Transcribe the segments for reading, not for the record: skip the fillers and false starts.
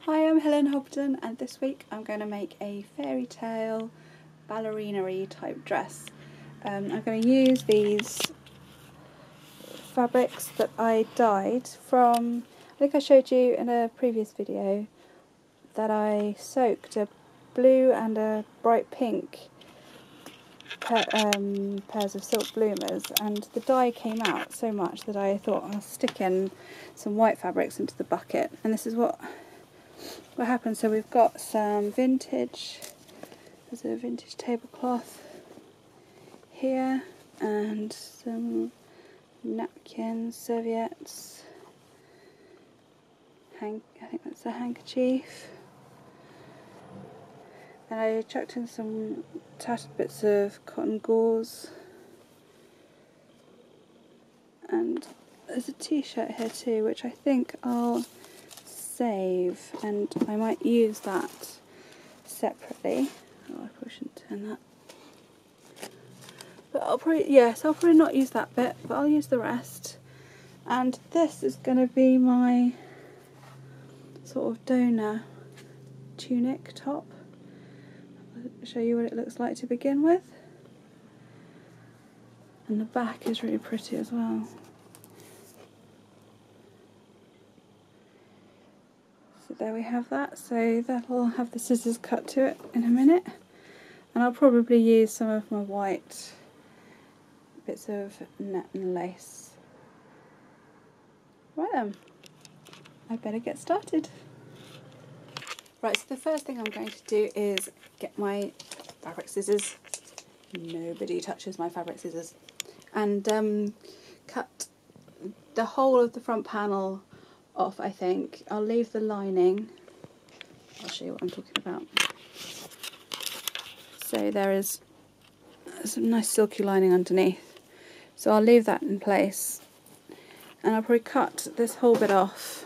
Hi, I'm Helen Hobden, and this week I'm going to make a fairy tale ballerina-y type dress. I'm going to use these fabrics that I dyed from, I think I showed you in a previous video that I soaked a blue and a bright pink pairs of silk bloomers, and the dye came out so much that I thought I'll stick in some white fabrics into the bucket, and this is what happened. So we've got some vintage, there's a vintage tablecloth here, and some napkins, serviettes, I think that's a handkerchief, and I chucked in some tattered bits of cotton gauze, and there's a t-shirt here too, which I think I'll save, and I might use that separately. Oh, I probably shouldn't turn that. But I'll probably not use that bit, but I'll use the rest. And this is going to be my sort of donor tunic top. I'll show you what it looks like to begin with. And the back is really pretty as well. So there we have that. So that'll have the scissors cut to it in a minute. And I'll probably use some of my white bits of net and lace. Right then, I better get started. Right, so the first thing I'm going to do is get my fabric scissors. Nobody touches my fabric scissors. And cut the whole of the front panel off, I think. I'll leave the lining. I'll show you what I'm talking about. So there is some nice silky lining underneath. So I'll leave that in place. And I'll probably cut this whole bit off,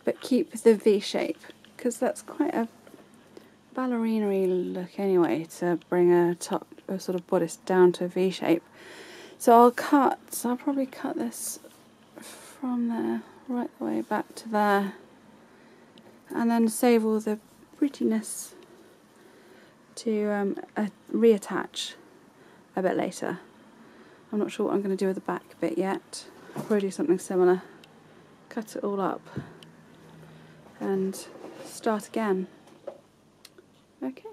but keep the V shape, because that's quite a ballerina-y look anyway, to bring a sort of bodice down to a V shape. So I'll probably cut this from there right the way back to there, and then save all the prettiness to reattach a bit later. I'm not sure what I'm going to do with the back bit yet. I'll probably do something similar. Cut it all up and start again. Okay.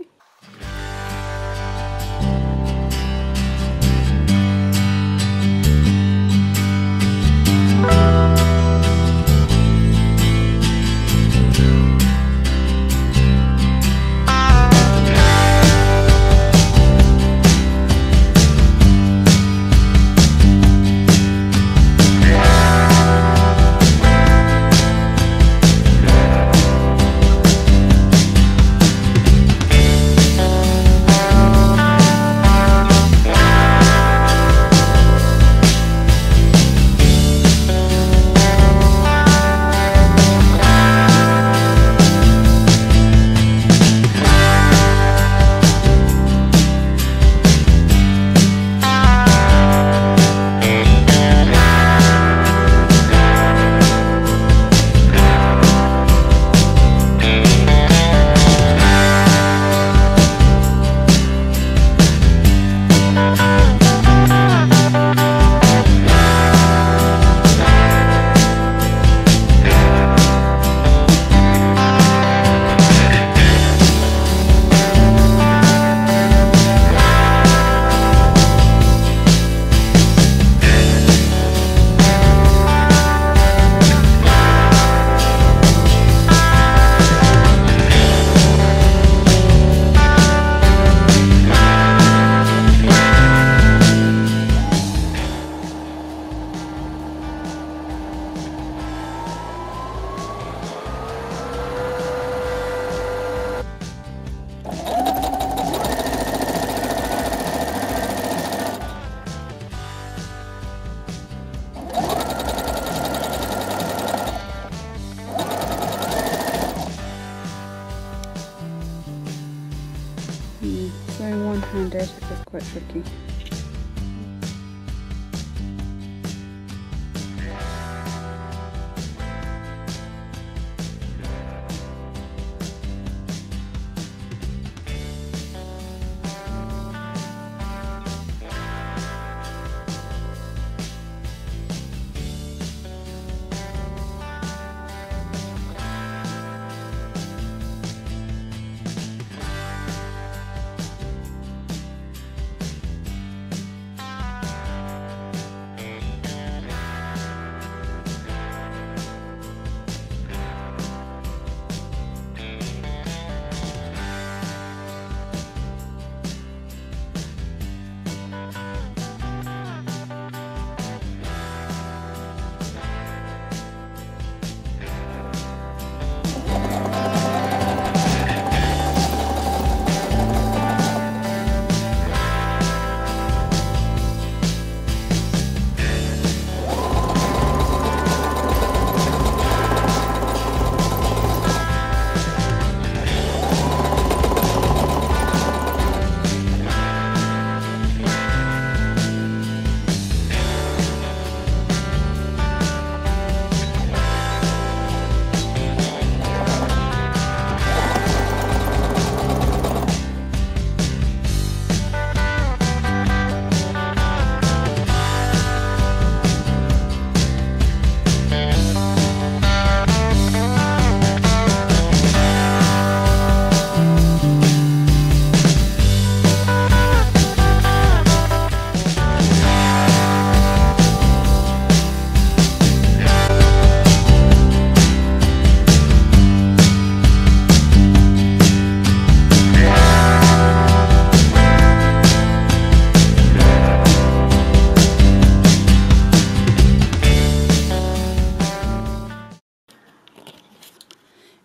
Sewing one-handed is quite tricky.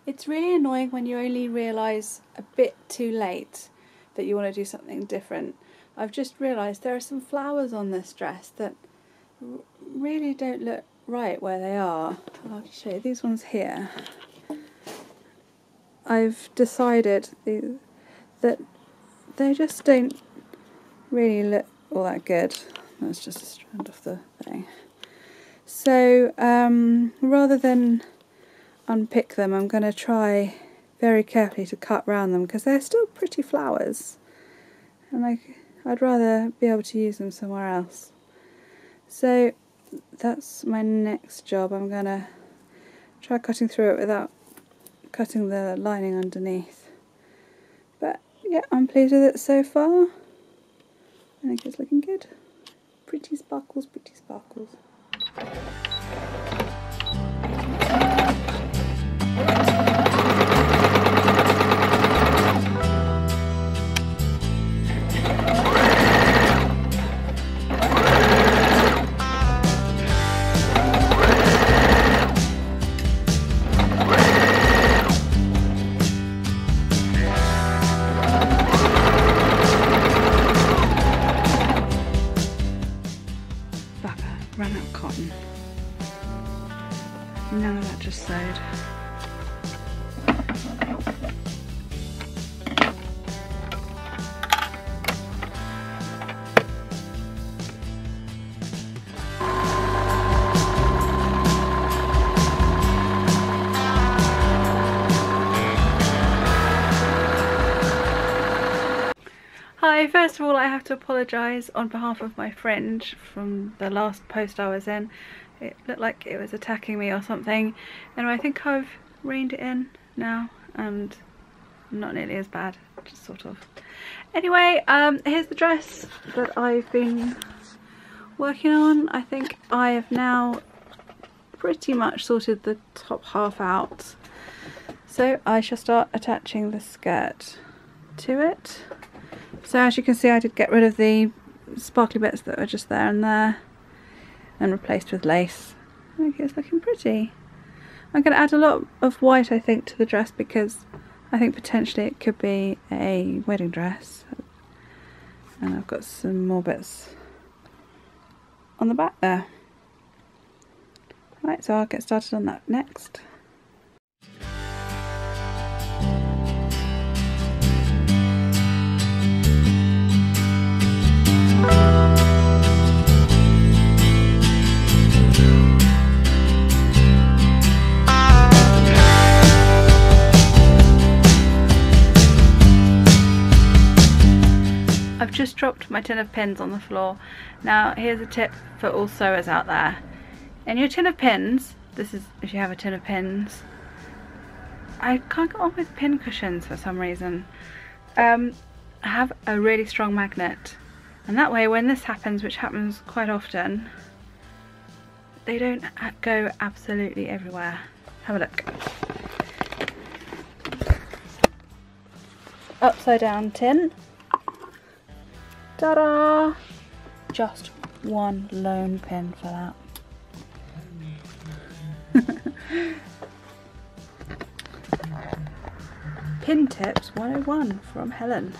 It's really annoying when you only realise a bit too late that you want to do something different. I've just realised there are some flowers on this dress that really don't look right where they are. I'll show you these ones here. I've decided that they just don't really look all that good. That's just a strand off the thing. So rather than unpick them, I'm going to try very carefully to cut round them because they're still pretty flowers, and I'd rather be able to use them somewhere else. So that's my next job. I'm going to try cutting through it without cutting the lining underneath. But yeah, I'm pleased with it so far. I think it's looking good. Pretty sparkles, pretty sparkles. Ran out of cotton. None of that just sewed. Hi, first of all I have to apologise on behalf of my fringe from the last post I was in. It looked like it was attacking me or something. Anyway, I think I've reined it in now and not nearly as bad, just sort of. Anyway, here's the dress that I've been working on. I think I have now pretty much sorted the top half out. So I shall start attaching the skirt to it. So as you can see, I did get rid of the sparkly bits that were just there and replaced with lace. I think it's looking pretty. I'm going to add a lot of white, I think, to the dress because I think potentially it could be a wedding dress. And I've got some more bits on the back there. Right, so I'll get started on that next. I've just dropped my tin of pins on the floor. Now here's a tip for all sewers out there. In your tin of pins, this is if you have a tin of pins, I can't get on with pin cushions for some reason. Have a really strong magnet, and that way when this happens, which happens quite often, they don't go absolutely everywhere. Have a look. Upside down tin. Ta-da! Just one lone pin for that. Pin tips 101 from Helen.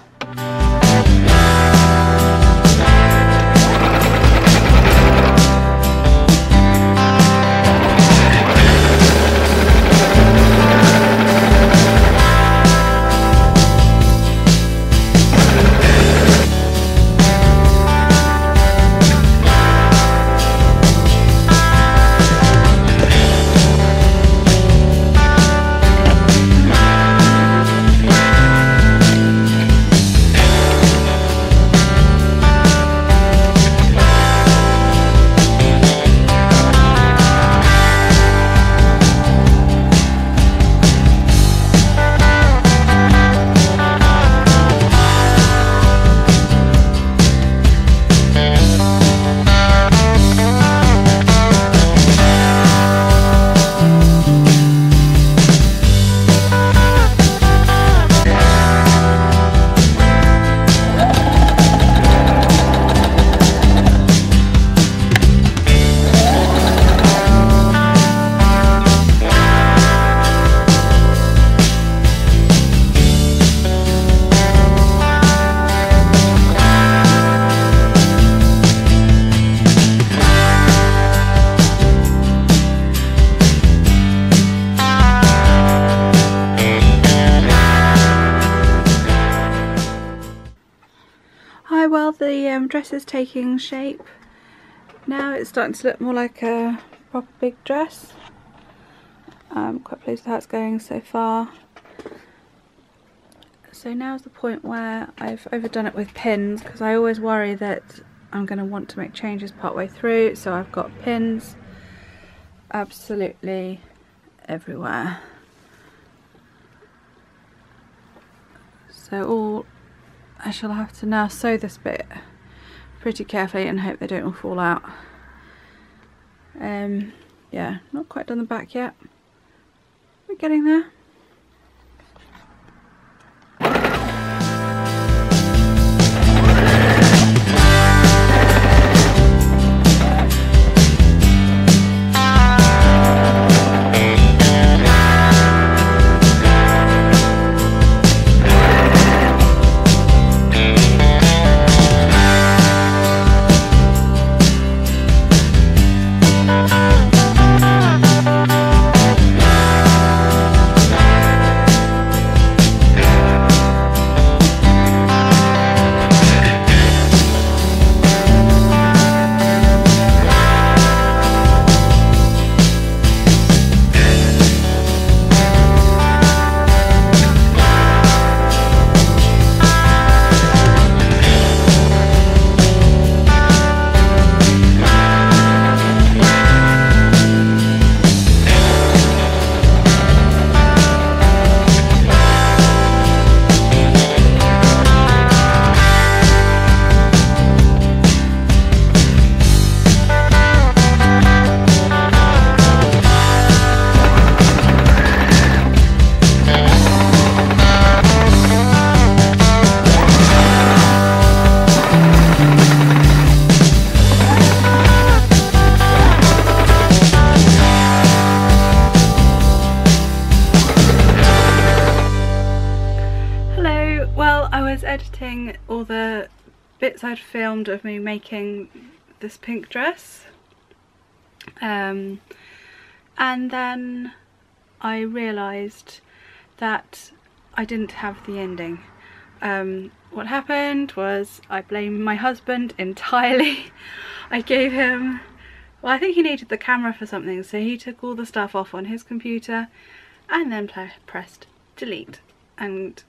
the dress is taking shape, now it's starting to look more like a proper big dress. I'm quite pleased with how it's going so far. So now's the point where I've overdone it with pins, because I always worry that I'm going to want to make changes partway through, so I've got pins absolutely everywhere. So I shall have to now sew this bit pretty carefully and hope they don't all fall out. Yeah, not quite done the back yet. We're getting there. Editing all the bits I'd filmed of me making this pink dress, and then I realised that I didn't have the ending. What happened was I blamed my husband entirely. I gave him, well, I think he needed the camera for something, so he took all the stuff off on his computer and then pressed delete and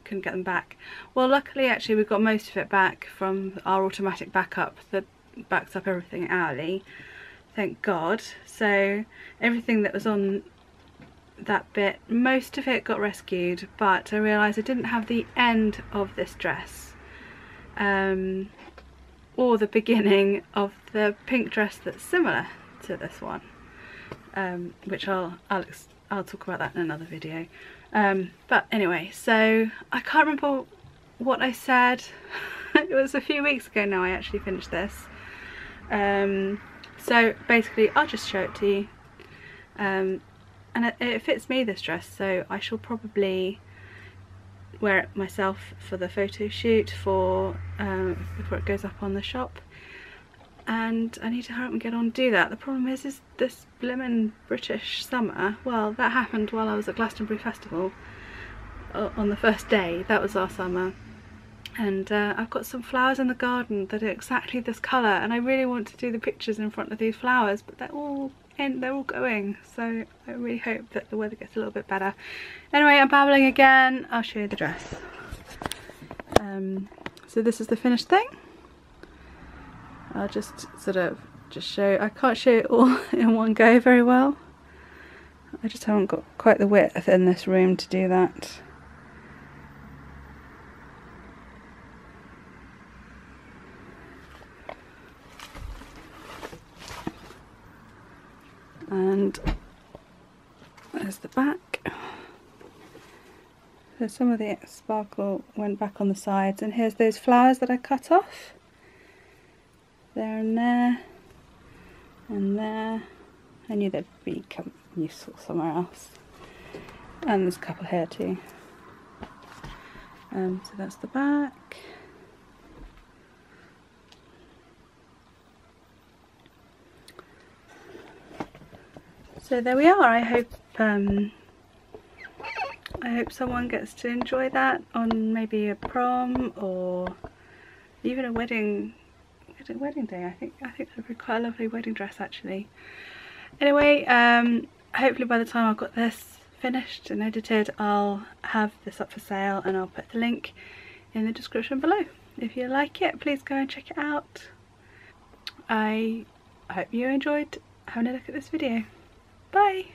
couldn't get them back. Well, luckily actually we got most of it back from our automatic backup that backs up everything hourly, thank God. So everything that was on that bit, most of it got rescued, but I realised I didn't have the end of this dress, or the beginning of the pink dress that's similar to this one, which I'll talk about that in another video. But anyway, so I can't remember what I said. It was a few weeks ago now I actually finished this. So basically I'll just show it to you. And it fits me, this dress, so I shall probably wear it myself for the photo shoot for before it goes up on the shop. And I need to hurry up and get on and do that. The problem is this blimmin' British summer, well, that happened while I was at Glastonbury Festival on the first day. That was our summer. And I've got some flowers in the garden that are exactly this colour, and I really want to do the pictures in front of these flowers, but they're all going, so I really hope that the weather gets a little bit better. Anyway, I'm babbling again. I'll show you the dress. So this is the finished thing. I'll just show, I can't show it all in one go very well. I just haven't got quite the width in this room to do that. And there's the back. So some of the sparkle went back on the sides, and here's those flowers that I cut off. There and there, and there. I knew they'd become useful somewhere else. And there's a couple here too. So that's the back. So there we are. I hope someone gets to enjoy that on maybe a prom or even a wedding day. I think that would be quite a lovely wedding dress actually. Anyway, hopefully by the time I've got this finished and edited, I'll have this up for sale, and I'll put the link in the description below. If you like it, please go and check it out. I hope you enjoyed having a look at this video. Bye!